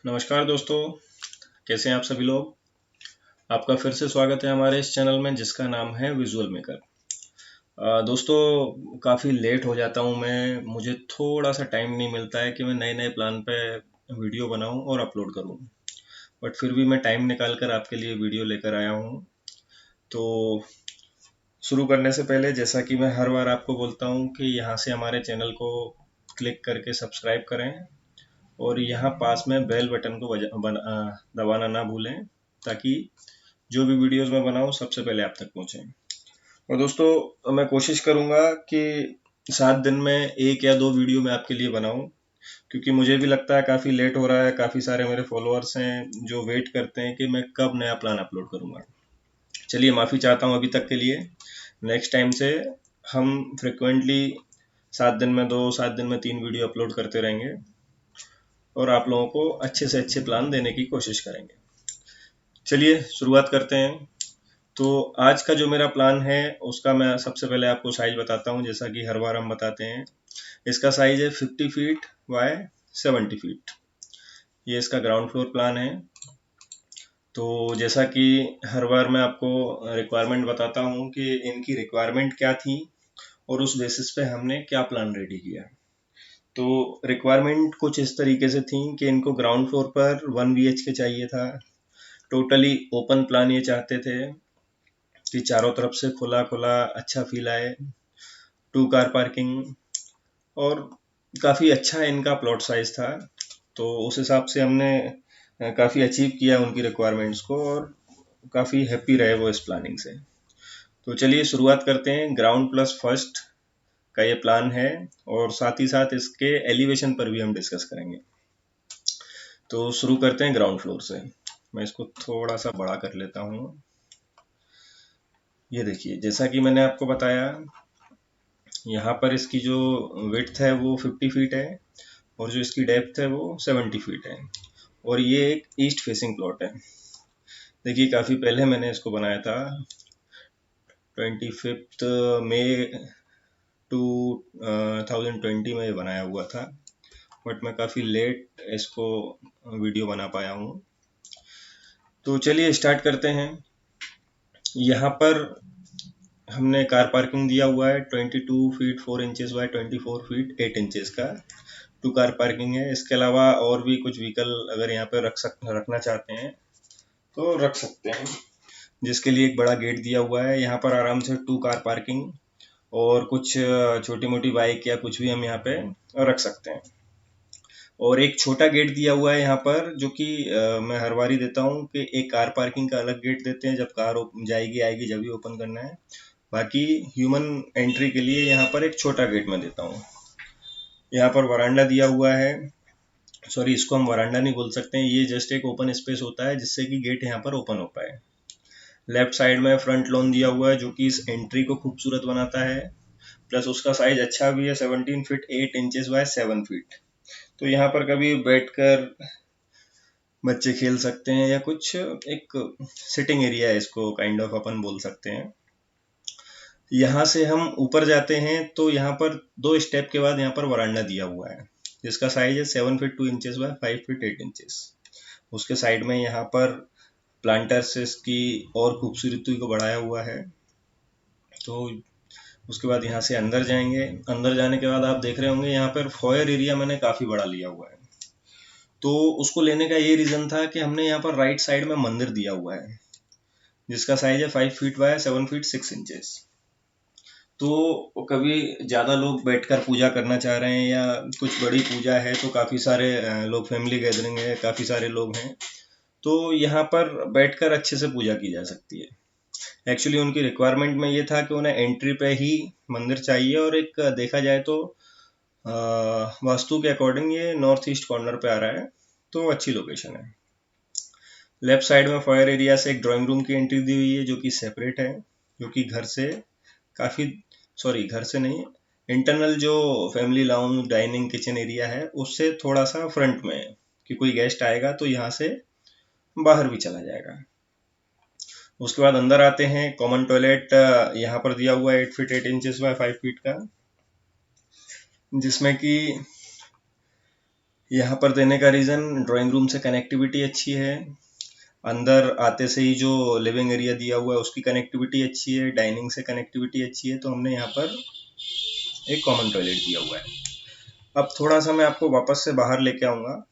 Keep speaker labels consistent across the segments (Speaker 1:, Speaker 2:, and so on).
Speaker 1: नमस्कार दोस्तों, कैसे हैं आप सभी लोग। आपका फिर से स्वागत है हमारे इस चैनल में जिसका नाम है विजुअल मेकर। दोस्तों, काफ़ी लेट हो जाता हूँ मैं। मुझे थोड़ा सा टाइम नहीं मिलता है कि मैं नए नए प्लान पे वीडियो बनाऊँ और अपलोड करूँ। बट फिर भी मैं टाइम निकाल कर आपके लिए वीडियो लेकर आया हूँ। तो शुरू करने से पहले, जैसा कि मैं हर बार आपको बोलता हूँ कि यहाँ से हमारे चैनल को क्लिक करके सब्सक्राइब करें और यहाँ पास में बेल बटन को दबाना ना भूलें, ताकि जो भी वीडियोस मैं बनाऊँ सबसे पहले आप तक पहुँचे। और दोस्तों, मैं कोशिश करूँगा कि 7 दिन में एक या दो वीडियो मैं आपके लिए बनाऊँ, क्योंकि मुझे भी लगता है काफ़ी लेट हो रहा है। काफ़ी सारे मेरे फॉलोअर्स हैं जो वेट करते हैं कि मैं कब नया प्लान अपलोड करूँगा। चलिए, माफ़ी चाहता हूँ अभी तक के लिए। नेक्स्ट टाइम से हम फ्रिक्वेंटली 7 दिन में 2, 7 दिन में 3 वीडियो अपलोड करते रहेंगे और आप लोगों को अच्छे से अच्छे प्लान देने की कोशिश करेंगे। चलिए शुरुआत करते हैं। तो आज का जो मेरा प्लान है उसका मैं सबसे पहले आपको साइज बताता हूँ, जैसा कि हर बार हम बताते हैं। इसका साइज है 50 फीट बाय 70 फीट। ये इसका ग्राउंड फ्लोर प्लान है। तो जैसा कि हर बार मैं आपको रिक्वायरमेंट बताता हूँ कि इनकी रिक्वायरमेंट क्या थी और उस बेसिस पे हमने क्या प्लान रेडी किया। तो रिक्वायरमेंट कुछ इस तरीके से थी कि इनको ग्राउंड फ्लोर पर 1 BHK चाहिए था। टोटली ओपन प्लान ये चाहते थे कि चारों तरफ से खुला खुला अच्छा फील आए, 2 कार पार्किंग, और काफ़ी अच्छा इनका प्लॉट साइज था। तो उस हिसाब से हमने काफ़ी अचीव किया उनकी रिक्वायरमेंट्स को और काफ़ी हैप्पी रहे वो इस प्लानिंग से। तो चलिए शुरुआत करते हैं। ग्राउंड प्लस फर्स्ट का ये प्लान है और साथ ही साथ इसके एलिवेशन पर भी हम डिस्कस करेंगे। तो शुरू करते हैं ग्राउंड फ्लोर से। मैं इसको थोड़ा सा बड़ा कर लेता हूँ। ये देखिए, जैसा कि मैंने आपको बताया, यहाँ पर इसकी जो विड्थ है वो 50 फीट है और जो इसकी डेप्थ है वो 70 फीट है। और ये एक ईस्ट फेसिंग प्लॉट है। देखिए, काफ़ी पहले मैंने इसको बनाया था, 25 मई 2020 में ये बनाया हुआ था। बट मैं काफ़ी लेट इसको वीडियो बना पाया हूँ। तो चलिए स्टार्ट करते हैं। यहाँ पर हमने कार पार्किंग दिया हुआ है 22 feet 4 inches bye 24 feet 8 inches का। 2 कार पार्किंग है। इसके अलावा और भी कुछ व्हीकल अगर यहाँ पे रखना चाहते हैं तो रख सकते हैं, जिसके लिए एक बड़ा गेट दिया हुआ है। यहाँ पर आराम से 2 कार पार्किंग और कुछ छोटी मोटी बाइक या कुछ भी हम यहाँ पे रख सकते हैं। और एक छोटा गेट दिया हुआ है यहाँ पर, जो कि मैं हर बार ही देता हूँ कि एक कार पार्किंग का अलग गेट देते हैं, जब कार जाएगी आएगी जब भी ओपन करना है। बाकी ह्यूमन एंट्री के लिए यहाँ पर एक छोटा गेट मैं देता हूँ। यहाँ पर वरांडा दिया हुआ है। सॉरी, इसको हम वरांडा नहीं बोल सकते हैं, ये जस्ट एक ओपन स्पेस होता है जिससे कि गेट यहाँ पर ओपन हो पाए। लेफ्ट साइड में फ्रंट लॉन दिया हुआ है जो कि इस एंट्री को खूबसूरत बनाता है। प्लस उसका साइज अच्छा भी है, 17 फीट 8 इंचेस बाय 7 फीट। तो यहाँ पर कभी बैठकर बच्चे खेल सकते हैं या कुछ एक सिटिंग एरिया है, इसको काइंड ऑफ अपन बोल सकते हैं। यहाँ से हम ऊपर जाते हैं तो यहाँ पर 2 स्टेप के बाद यहाँ पर वरांडा दिया हुआ है, जिसका साइज है 7 feet 2 inches bye 5 feet 8 inches. उसके साइड में यहाँ पर प्लांटर से इसकी और खूबसूरती को बढ़ाया हुआ है। तो उसके बाद यहाँ से अंदर जाएंगे। अंदर जाने के बाद आप देख रहे होंगे यहाँ पर फॉयर एरिया मैंने काफ़ी बड़ा लिया हुआ है। तो उसको लेने का ये रीज़न था कि हमने यहाँ पर राइट साइड में मंदिर दिया हुआ है, जिसका साइज है 5 फीट बाय 7 फीट 6 इंचेस। तो कभी ज़्यादा लोग बैठकर पूजा करना चाह रहे हैं या कुछ बड़ी पूजा है तो काफ़ी सारे लोग, फैमिली गैदरिंग है, काफ़ी सारे लोग हैं, तो यहाँ पर बैठकर अच्छे से पूजा की जा सकती है। एक्चुअली उनकी रिक्वायरमेंट में ये था कि उन्हें एंट्री पे ही मंदिर चाहिए और एक देखा जाए तो वास्तु के अकॉर्डिंग ये नॉर्थ ईस्ट कॉर्नर पे आ रहा है, तो अच्छी लोकेशन है। लेफ्ट साइड में फायर एरिया से एक ड्राइंग रूम की एंट्री दी हुई है जो कि सेपरेट है, जो कि घर से काफ़ी, सॉरी घर से नहीं, इंटरनल जो family lounge dining kitchen area है उससे थोड़ा सा फ्रंट में है, कि कोई गेस्ट आएगा तो यहाँ से बाहर भी चला जाएगा। उसके बाद अंदर आते हैं। कॉमन टॉयलेट यहाँ पर दिया हुआ है 8 फीट 8 इंचेस बाय 5 फीट का, जिसमें कि यहाँ पर देने का रीज़न, ड्राइंग रूम से कनेक्टिविटी अच्छी है, अंदर आते से ही जो लिविंग एरिया दिया हुआ है उसकी कनेक्टिविटी अच्छी है, डाइनिंग से कनेक्टिविटी अच्छी है, तो हमने यहाँ पर एक कॉमन टॉयलेट दिया हुआ है। अब थोड़ा सा मैं आपको वापस से बाहर लेके आऊँगा।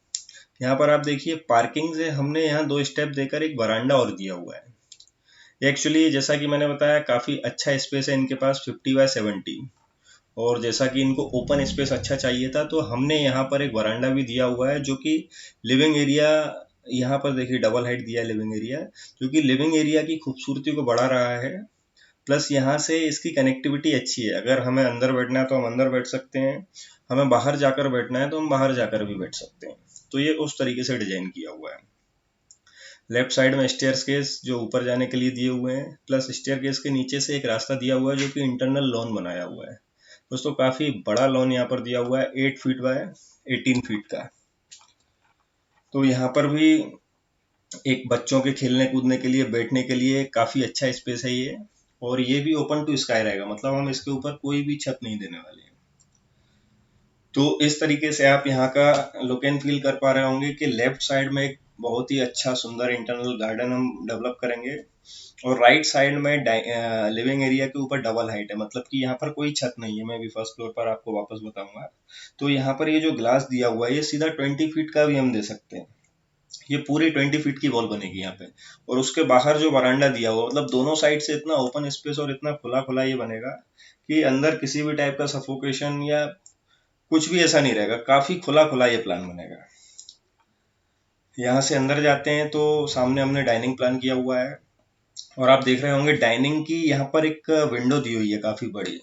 Speaker 1: यहाँ पर आप देखिए, पार्किंग से हमने यहाँ 2 स्टेप देकर एक वरांडा और दिया हुआ है। एक्चुअली जैसा कि मैंने बताया, काफ़ी अच्छा स्पेस है इनके पास, 50x70, और जैसा कि इनको ओपन स्पेस अच्छा चाहिए था, तो हमने यहाँ पर एक वरांडा भी दिया हुआ है, जो कि लिविंग एरिया, यहाँ पर देखिए डबल हाइट दिया है लिविंग एरिया, जो कि लिविंग एरिया की खूबसूरती को बढ़ा रहा है। प्लस यहाँ से इसकी कनेक्टिविटी अच्छी है, अगर हमें अंदर बैठना है तो हम अंदर बैठ सकते हैं, हमें बाहर जाकर बैठना है तो हम बाहर जाकर भी बैठ सकते हैं। तो ये उस तरीके से डिजाइन किया हुआ है। लेफ्ट साइड में स्टेयरकेस जो ऊपर जाने के लिए दिए हुए हैं, प्लस स्टेयरकेस के नीचे से एक रास्ता दिया हुआ है जो कि इंटरनल लॉन बनाया हुआ है। दोस्तों काफ़ी बड़ा लॉन यहाँ पर दिया हुआ है, 8 फीट बाय 18 फीट का। तो यहाँ पर भी एक बच्चों के खेलने कूदने के लिए, बैठने के लिए काफ़ी अच्छा स्पेस है ये, और ये भी ओपन टू स्काई रहेगा, मतलब हम इसके ऊपर कोई भी छत नहीं देने वाले हैं। तो इस तरीके से आप यहाँ का लुक एंड फील कर पा रहे होंगे कि लेफ्ट साइड में एक बहुत ही अच्छा सुंदर इंटरनल गार्डन हम डेवलप करेंगे, और राइट साइड में लिविंग एरिया के ऊपर डबल हाइट है, मतलब कि यहाँ पर कोई छत नहीं है। मैं भी फर्स्ट फ्लोर पर आपको वापस बताऊंगा। तो यहाँ पर ये जो ग्लास दिया हुआ है, ये सीधा 20 फीट का भी हम दे सकते हैं। ये पूरी 20 फीट की वॉल बनेगी यहाँ पे, और उसके बाहर जो वरांडा दिया हुआ, मतलब दोनों साइड से इतना ओपन स्पेस और इतना खुला खुला ये बनेगा कि अंदर किसी भी टाइप का सफोकेशन या कुछ भी ऐसा नहीं रहेगा, काफी खुला खुला ये प्लान बनेगा। यहाँ से अंदर जाते हैं तो सामने हमने डाइनिंग प्लान किया हुआ है, और आप देख रहे होंगे डाइनिंग की यहाँ पर एक विंडो दी हुई है काफी बड़ी,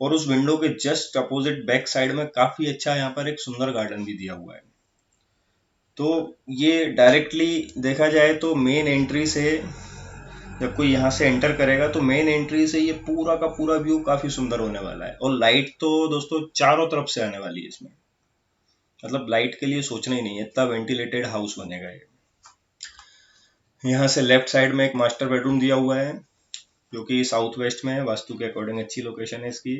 Speaker 1: और उस विंडो के जस्ट अपोजिट बैक साइड में काफी अच्छा यहाँ पर एक सुंदर गार्डन भी दिया हुआ है। तो ये डायरेक्टली देखा जाए तो मेन एंट्री से, जब कोई यहाँ से एंटर करेगा तो मेन एंट्री से ये पूरा का पूरा व्यू काफी सुंदर होने वाला है, और लाइट तो दोस्तों चारों तरफ से आने वाली है इसमें, मतलब लाइट के लिए सोचना ही नहीं है, इतना वेंटिलेटेड हाउस बनेगा ये। यहाँ से लेफ्ट साइड में एक मास्टर बेडरूम दिया हुआ है, जो कि साउथ वेस्ट में है, वास्तु के अकॉर्डिंग अच्छी लोकेशन है इसकी।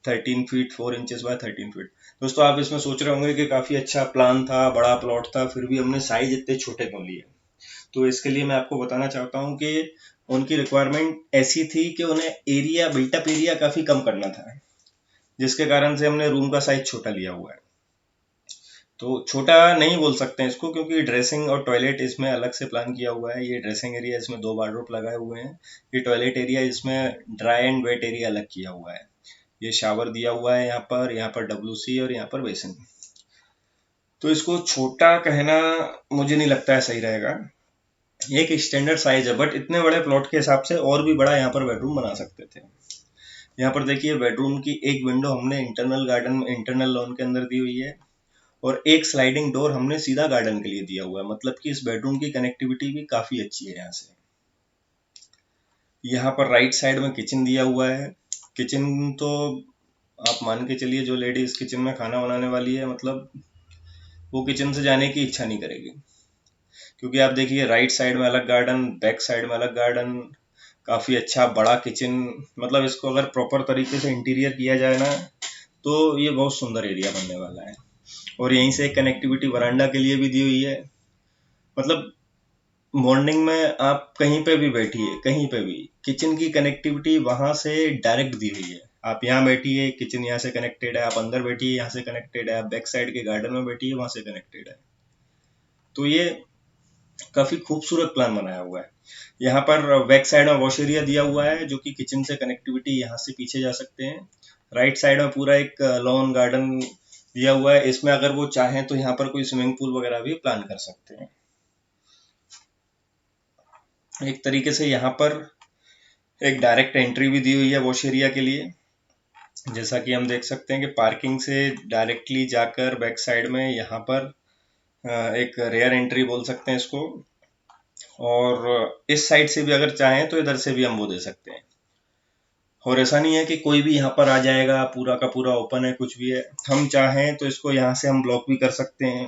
Speaker 1: 13 फीट 4 इंचेस बाय 13 फीट। दोस्तों आप इसमें सोच रहे होंगे कि काफी अच्छा प्लान था, बड़ा प्लॉट था, फिर भी हमने साइज इतने छोटे क्यों लिए। तो इसके लिए मैं आपको बताना चाहता हूँ कि उनकी रिक्वायरमेंट ऐसी थी कि उन्हें एरिया, बिल्टअप एरिया काफी कम करना था, जिसके कारण से हमने रूम का साइज छोटा लिया हुआ है। तो छोटा नहीं बोल सकते हैं इसको, क्योंकि ड्रेसिंग और टॉयलेट इसमें अलग से प्लान किया हुआ है। ये ड्रेसिंग एरिया, इसमें 2 वार्डरोब लगाए हुए हैं। ये टॉयलेट एरिया, इसमें ड्राई एंड वेट एरिया अलग किया हुआ है। ये शावर दिया हुआ है यहाँ पर WC, और यहाँ पर बेसिन। तो इसको छोटा कहना मुझे नहीं लगता है सही रहेगा, एक स्टैंडर्ड साइज है, बट इतने बड़े प्लॉट के हिसाब से और भी बड़ा यहाँ पर बेडरूम बना सकते थे। यहाँ पर देखिए बेडरूम की एक विंडो हमने इंटरनल गार्डन, इंटरनल लॉन के अंदर दी हुई है, और एक स्लाइडिंग डोर हमने सीधा गार्डन के लिए दिया हुआ है, मतलब कि इस बेडरूम की कनेक्टिविटी भी काफी अच्छी है यहाँ से। यहाँ पर राइट साइड में किचन दिया हुआ है। किचन तो आप मान के चलिए, जो लेडी इस किचन में खाना बनाने वाली है, मतलब वो किचन से जाने की इच्छा नहीं करेगी, क्योंकि आप देखिए राइट साइड में अलग गार्डन, बैक साइड में अलग गार्डन, काफी अच्छा बड़ा किचन, मतलब इसको अगर प्रॉपर तरीके से इंटीरियर किया जाए ना, तो ये बहुत सुंदर एरिया बनने वाला है। और यहीं से एक कनेक्टिविटी वरांडा के लिए भी दी हुई है, मतलब मॉर्निंग में आप कहीं पे भी बैठिए, कहीं पे भी किचन की कनेक्टिविटी वहां से डायरेक्ट दी हुई है। आप यहाँ बैठिए, किचन यहाँ से कनेक्टेड है, आप अंदर बैठिए, यहाँ से कनेक्टेड है, आप बैक साइड के गार्डन में बैठिए, वहां से कनेक्टेड है। तो ये काफी खूबसूरत प्लान बनाया हुआ है। यहाँ पर बैक साइड में वॉश एरिया दिया हुआ है, जो कि किचन से कनेक्टिविटी यहाँ से पीछे जा सकते हैं। राइट साइड में पूरा एक लॉन गार्डन दिया हुआ है, इसमें अगर वो चाहें तो यहाँ पर कोई स्विमिंग पूल वगैरह भी प्लान कर सकते हैं। एक तरीके से यहाँ पर एक डायरेक्ट एंट्री भी दी हुई है वॉश एरिया के लिए, जैसा कि हम देख सकते हैं कि पार्किंग से डायरेक्टली जाकर बैक साइड में यहाँ पर एक रेयर एंट्री बोल सकते हैं इसको, और इस साइड से भी अगर चाहें तो इधर से भी हम वो दे सकते हैं। और ऐसा नहीं है कि कोई भी यहाँ पर आ जाएगा, पूरा का पूरा ओपन है, कुछ भी है। हम चाहें तो इसको यहाँ से हम ब्लॉक भी कर सकते हैं,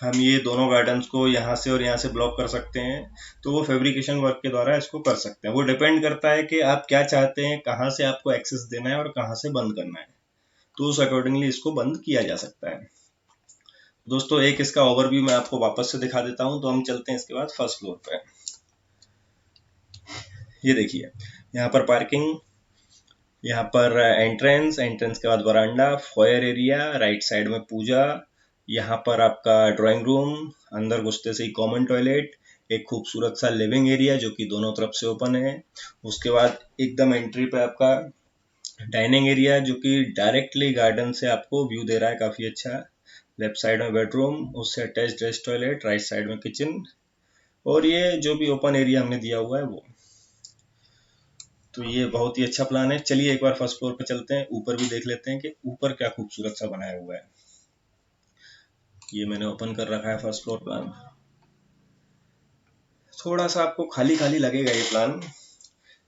Speaker 1: हम ये दोनों गार्डन्स को यहाँ से और यहाँ से ब्लॉक कर सकते हैं। तो वो फैब्रिकेशन वर्क के द्वारा इसको कर सकते हैं। वो डिपेंड करता है कि आप क्या चाहते हैं, कहाँ से आपको एक्सेस देना है और कहाँ से बंद करना है, तो उस अकॉर्डिंगली इसको बंद किया जा सकता है। दोस्तों एक इसका ओवरव्यू मैं आपको वापस से दिखा देता हूँ। तो हम चलते हैं इसके बाद फर्स्ट फ्लोर पे। ये देखिए यहाँ पर पार्किंग, यहाँ पर एंट्रेंस, एंट्रेंस के बाद वरांडा, फॉयर एरिया, राइट साइड में पूजा, यहाँ पर आपका ड्राइंग रूम, अंदर घुसते से ही कॉमन टॉयलेट, एक खूबसूरत सा लिविंग एरिया जो कि दोनों तरफ से ओपन है। उसके बाद एकदम एंट्री पे आपका डाइनिंग एरिया जो कि डायरेक्टली गार्डन से आपको व्यू दे रहा है, काफी अच्छा। लेफ्ट साइड में बेडरूम, उससे attach rest toilet, right side में किचन, और ये जो भी ओपन एरिया हमने दिया हुआ है वो। तो ये बहुत ही अच्छा प्लान है। चलिए एक बार फर्स्ट फ्लोर पे चलते हैं, ऊपर भी देख लेते हैं कि ऊपर क्या खूबसूरत सा बनाया हुआ है। ये मैंने ओपन कर रखा है फर्स्ट फ्लोर प्लान। थोड़ा सा आपको खाली खाली लगेगा ये प्लान,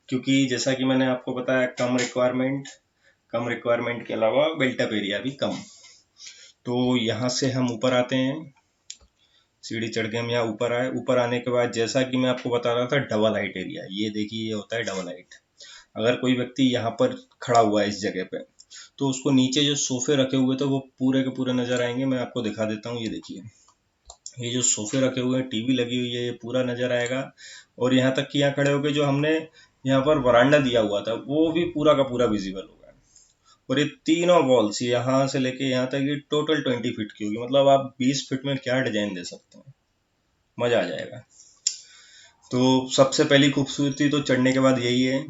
Speaker 1: क्योंकि जैसा कि मैंने आपको बताया कम रिक्वायरमेंट के अलावा बिल्टअप एरिया भी कम। तो यहाँ से हम ऊपर आते हैं, सीढ़ी चढ़ के हम यहाँ ऊपर आए। ऊपर आने के बाद जैसा कि मैं आपको बता रहा था डबल हाइट एरिया, ये देखिए ये होता है डबल हाइट। अगर कोई व्यक्ति यहाँ पर खड़ा हुआ है इस जगह पे, तो उसको नीचे जो सोफे रखे हुए थे वो पूरे के पूरे नजर आएंगे। मैं आपको दिखा देता हूँ, ये देखिए ये जो सोफे रखे हुए हैं, टीवी लगी हुई है, ये पूरा नजर आएगा। और यहाँ तक कि यहाँ खड़े होके जो हमने यहाँ पर वरांडा दिया हुआ था वो भी पूरा का पूरा विजिबल होगा। और ये तीनों वॉल्स यहाँ से लेके यहाँ तक ये टोटल 20 फीट की होगी। मतलब आप 20 फीट में क्या डिजाइन दे सकते हैं, मजा आ जाएगा। तो सबसे पहली खूबसूरती तो चढ़ने के बाद यही है।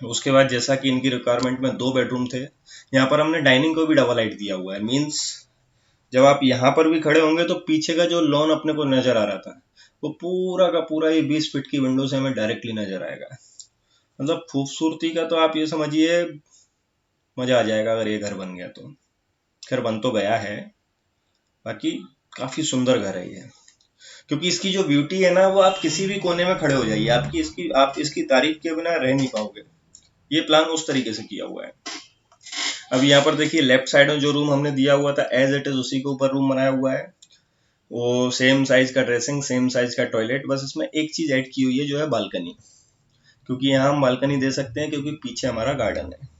Speaker 1: उसके बाद जैसा कि इनकी रिक्वायरमेंट में 2 बेडरूम थे, यहाँ पर हमने डाइनिंग को भी डबल हाइट दिया हुआ है। मीन्स जब आप यहाँ पर भी खड़े होंगे तो पीछे का जो लॉन अपने को नजर आ रहा था वो पूरा का पूरा ये 20 फीट की विंडो से हमें डायरेक्टली नजर आएगा। मतलब खूबसूरती का तो आप ये समझिए मजा आ जाएगा अगर ये घर बन गया तो। खैर बन तो गया है, बाकी काफी सुंदर घर है ये। क्योंकि इसकी जो ब्यूटी है ना वो आप किसी भी कोने में खड़े हो जाइए, आप इसकी तारीफ के बिना रह नहीं पाओगे। ये प्लान उस तरीके से किया हुआ है। अब यहाँ पर देखिए लेफ्ट साइड में जो रूम हमने दिया हुआ था एज इट इज उसी के ऊपर रूम बनाया हुआ है। वो सेम साइज का ड्रेसिंग, सेम साइज का टॉयलेट, बस इसमें एक चीज ऐड की हुई है जो है बालकनी। क्योंकि यहाँ हम बालकनी दे सकते हैं क्योंकि पीछे हमारा गार्डन है।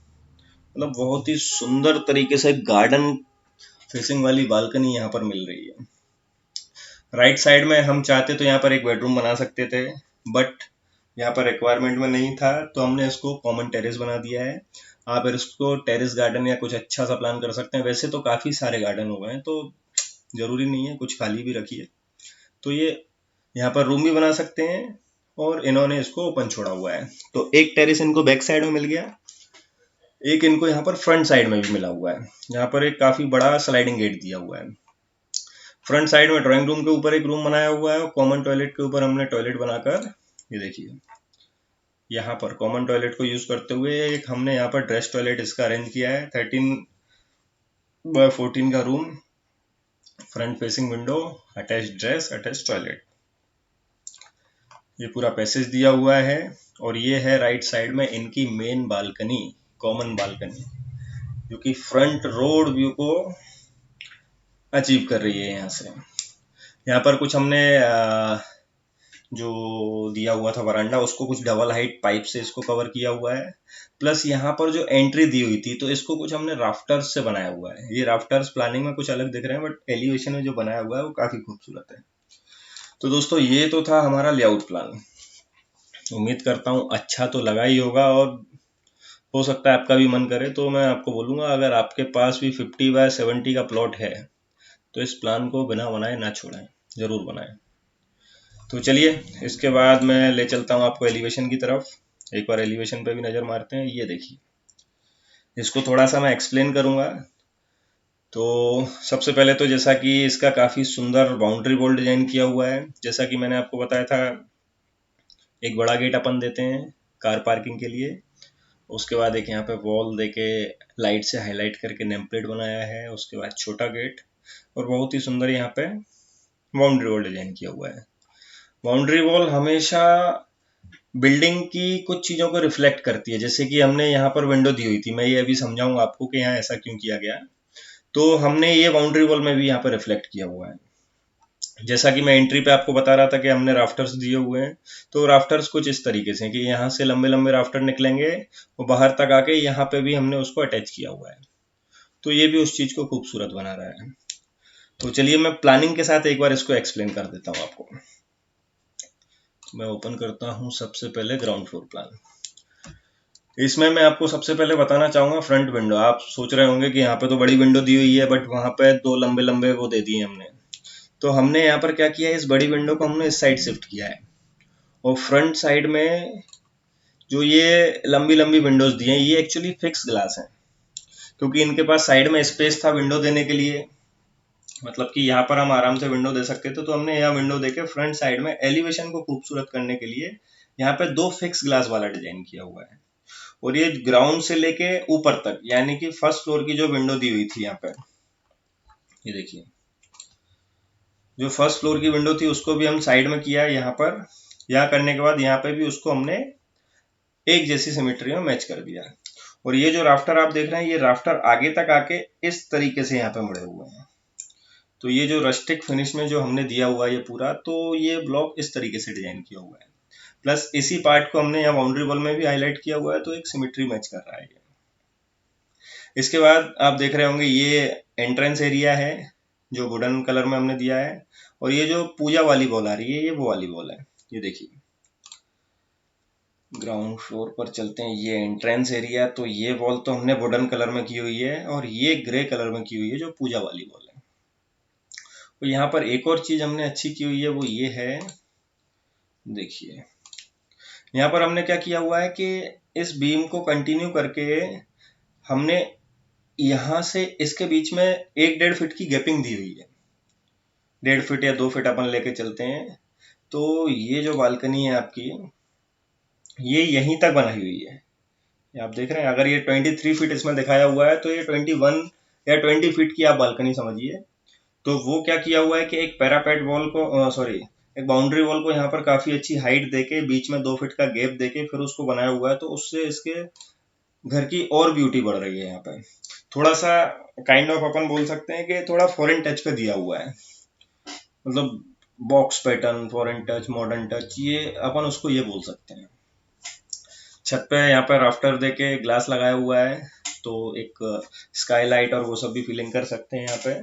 Speaker 1: मतलब बहुत ही सुंदर तरीके से गार्डन फेसिंग वाली बालकनी यहाँ पर मिल रही है। राइट साइड में हम चाहते तो यहाँ पर एक बेडरूम बना सकते थे, बट यहाँ पर रिक्वायरमेंट में नहीं था तो हमने इसको कॉमन टेरेस बना दिया है। आप इसको टेरेस गार्डन या कुछ अच्छा सा प्लान कर सकते हैं। वैसे तो काफी सारे गार्डन हो गए हैं तो जरूरी नहीं है, कुछ खाली भी रखिए। तो ये यहाँ पर रूम भी बना सकते हैं और इन्होंने इसको ओपन छोड़ा हुआ है। तो एक टेरेस इनको बैक साइड में मिल गया, एक इनको यहाँ पर फ्रंट साइड में भी मिला हुआ है। यहाँ पर एक काफी बड़ा स्लाइडिंग गेट दिया हुआ है। फ्रंट साइड में ड्राइंग रूम के ऊपर एक रूम बनाया हुआ है और कॉमन टॉयलेट के ऊपर हमने टॉयलेट बनाकर, ये देखिए यहाँ पर कॉमन टॉयलेट को यूज करते हुए एक हमने यहाँ पर ड्रेस टॉयलेट इसका अरेंज किया है। 13x14 का room, front facing window, attach dress, attach toilet, ये पूरा पैसेज दिया हुआ है। और ये है राइट साइड में इनकी मेन बालकनी, कॉमन बालकनी, जो कि फ्रंट रोड व्यू को अचीव कर रही है। यहाँ से यहाँ पर कुछ हमने जो दिया हुआ था वरांडा उसको कुछ डबल हाइट पाइप से इसको कवर किया हुआ है। प्लस यहाँ पर जो एंट्री दी हुई थी तो इसको कुछ हमने राफ्टर्स से बनाया हुआ है। ये राफ्टर्स प्लानिंग में कुछ अलग दिख रहे हैं बट एलिवेशन में जो बनाया हुआ है वो काफी खूबसूरत है। तो दोस्तों ये तो था हमारा लेआउट प्लान। उम्मीद करता हूँ अच्छा तो लगा ही होगा, और हो सकता है आपका भी मन करे तो मैं आपको बोलूँगा अगर आपके पास भी 50x70 का प्लॉट है तो इस प्लान को बिना बनाए ना छोड़ें, ज़रूर बनाएं। तो चलिए इसके बाद मैं ले चलता हूँ आपको एलिवेशन की तरफ। एक बार एलिवेशन पे भी नज़र मारते हैं। ये देखिए इसको थोड़ा सा मैं एक्सप्लेन करूँगा। तो सबसे पहले तो जैसा कि इसका काफ़ी सुंदर बाउंड्री वॉल डिजाइन किया हुआ है। जैसा कि मैंने आपको बताया था एक बड़ा गेट अपन देते हैं कार पार्किंग के लिए। उसके बाद एक यहाँ पे वॉल देके लाइट से हाईलाइट करके नेम प्लेट बनाया है। उसके बाद छोटा गेट और बहुत ही सुंदर यहाँ पे बाउंड्री वॉल डिजाइन किया हुआ है। बाउंड्री वॉल हमेशा बिल्डिंग की कुछ चीज़ों को रिफ्लेक्ट करती है। जैसे कि हमने यहाँ पर विंडो दी हुई थी, मैं ये अभी समझाऊंगा आपको कि यहाँ ऐसा क्यों किया गया। तो हमने ये बाउंड्री वॉल में भी यहाँ पर रिफ्लेक्ट किया हुआ है। जैसा कि मैं एंट्री पे आपको बता रहा था कि हमने राफ्टर्स दिए हुए हैं, तो राफ्टर्स कुछ इस तरीके से कि यहाँ से लंबे लंबे राफ्टर निकलेंगे और बाहर तक आके यहाँ पे भी हमने उसको अटैच किया हुआ है। तो ये भी उस चीज़ को खूबसूरत बना रहा है। तो चलिए मैं प्लानिंग के साथ एक बार इसको एक्सप्लेन कर देता हूँ आपको। मैं ओपन करता हूँ सबसे पहले ग्राउंड फ्लोर प्लान। इसमें मैं आपको सबसे पहले बताना चाहूँगा फ्रंट विंडो। आप सोच रहे होंगे कि यहाँ पे तो बड़ी विंडो दी हुई है, बट वहाँ पे 2 लंबे लंबे वो दे दिए हमने। तो हमने यहाँ पर क्या किया है, इस बड़ी विंडो को हमने इस साइड शिफ्ट किया है, और फ्रंट साइड में जो ये लंबी लंबी विंडोज दी हैं, ये एक्चुअली फिक्स ग्लास हैं, क्योंकि इनके पास साइड में स्पेस था विंडो देने के लिए। मतलब कि यहाँ पर हम आराम से विंडो दे सकते थे, तो हमने यहाँ विंडो देके फ्रंट साइड में एलिवेशन को खूबसूरत करने के लिए यहाँ पे 2 फिक्स ग्लास वाला डिजाइन किया हुआ है। और ये ग्राउंड से लेके ऊपर तक, यानी कि फर्स्ट फ्लोर की जो विंडो दी हुई थी यहाँ पे, ये देखिए, जो फर्स्ट फ्लोर की विंडो थी उसको भी हम साइड में किया है यहाँ पर। यहाँ करने के बाद यहाँ पे भी उसको हमने एक जैसी सिमेट्री में मैच कर दिया। और ये जो राफ्टर आप देख रहे हैं, ये राफ्टर आगे तक आके इस तरीके से यहाँ पे मुड़े हुए हैं। तो ये जो रस्टिक फिनिश में जो हमने दिया हुआ है ये पूरा, तो ये ब्लॉक इस तरीके से डिजाइन किया हुआ है। प्लस इसी पार्ट को हमने यहाँ बाउंड्री वॉल में भी हाईलाइट किया हुआ है, तो एक सिमेट्री मैच कर रहा है ये। इसके बाद आप देख रहे होंगे ये एंट्रेंस एरिया है जो वुडन कलर में हमने दिया है, और ये जो पूजा वाली बॉल आ रही है, ये वो वाली बॉल है। ये देखिए, ग्राउंड फ्लोर पर चलते हैं। ये एंट्रेंस एरिया, तो ये वॉल तो हमने वुडन कलर में की हुई है, और ये ग्रे कलर में की हुई है जो पूजा वाली बॉल है। तो यहाँ पर एक और चीज हमने अच्छी की हुई है, वो ये है, देखिए यहाँ पर हमने क्या किया हुआ है कि इस बीम को कंटिन्यू करके हमने यहाँ से इसके बीच में 1-1.5 फीट की गैपिंग दी हुई है। 1.5 फीट या 2 फीट अपन लेके चलते हैं। तो ये जो बालकनी है आपकी, ये यहीं तक बनाई हुई है। ये आप देख रहे हैं, अगर ये 23 फीट इसमें दिखाया हुआ है, तो ये 21 या 20 फीट की आप बालकनी समझिए। तो वो क्या किया हुआ है कि एक पैरापेट वॉल को, सॉरी, एक बाउंड्री वॉल को यहाँ पर काफी अच्छी हाइट देके, बीच में 2 फीट का गैप देके फिर उसको बनाया हुआ है। तो उससे इसके घर की और ब्यूटी बढ़ रही है। यहाँ पे थोड़ा सा काइंड ऑफ अपन बोल सकते हैं कि थोड़ा फॉरेन टच पे दिया हुआ है, मतलब box pattern, foreign touch, modern touch, ये अपन उसको ये बोल सकते हैं। छत पे यहाँ पे राफ्टर देके ग्लास लगाया हुआ है, तो एक स्काईलाइट और वो सब भी फीलिंग कर सकते हैं यहाँ पे।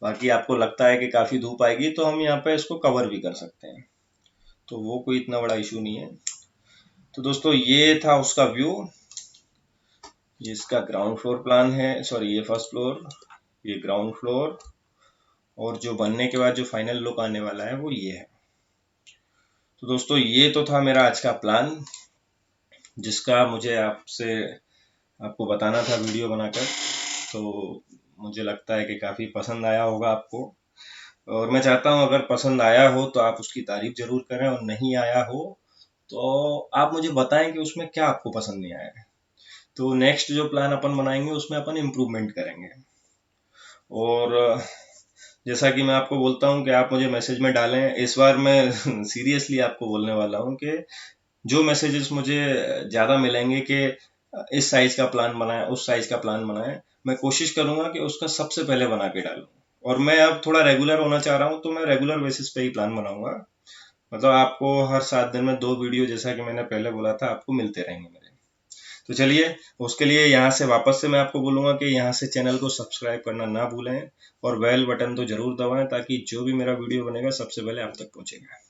Speaker 1: बाकी आपको लगता है कि काफी धूप आएगी, तो हम यहाँ पे इसको कवर भी कर सकते हैं, तो वो कोई इतना बड़ा इशू नहीं है। तो दोस्तों ये था उसका व्यू। ये इसका ग्राउंड फ्लोर प्लान है, सॉरी ये फर्स्ट फ्लोर, ये ग्राउंड फ्लोर, और जो बनने के बाद जो फाइनल लुक आने वाला है वो ये है। तो दोस्तों ये तो था मेरा आज का प्लान, जिसका मुझे आपको बताना था वीडियो बनाकर। तो मुझे लगता है कि काफ़ी पसंद आया होगा आपको, और मैं चाहता हूँ अगर पसंद आया हो तो आप उसकी तारीफ जरूर करें, और नहीं आया हो तो आप मुझे बताएं कि उसमें क्या आपको पसंद नहीं आया है। तो नेक्स्ट जो प्लान अपन बनाएंगे उसमें अपन इम्प्रूवमेंट करेंगे। और जैसा कि मैं आपको बोलता हूँ कि आप मुझे मैसेज में डालें। इस बार मैं सीरियसली आपको बोलने वाला हूँ कि जो मैसेजेस मुझे ज़्यादा मिलेंगे कि इस साइज का प्लान बनाए, उस साइज का प्लान बनाए, मैं कोशिश करूंगा कि उसका सबसे पहले बना के डालूं। और मैं अब थोड़ा रेगुलर होना चाह रहा हूँ, तो मैं रेगुलर बेसिस पे ही प्लान बनाऊंगा। मतलब आपको हर 7 दिन में 2 वीडियो, जैसा कि मैंने पहले बोला था, आपको मिलते रहेंगे मेरे। तो चलिए, उसके लिए यहाँ से वापस से मैं आपको बोलूंगा कि यहाँ से चैनल को सब्सक्राइब करना ना भूलें, और बेल बटन तो जरूर दबाएं, ताकि जो भी मेरा वीडियो बनेगा सबसे पहले आप तक पहुंचेगा।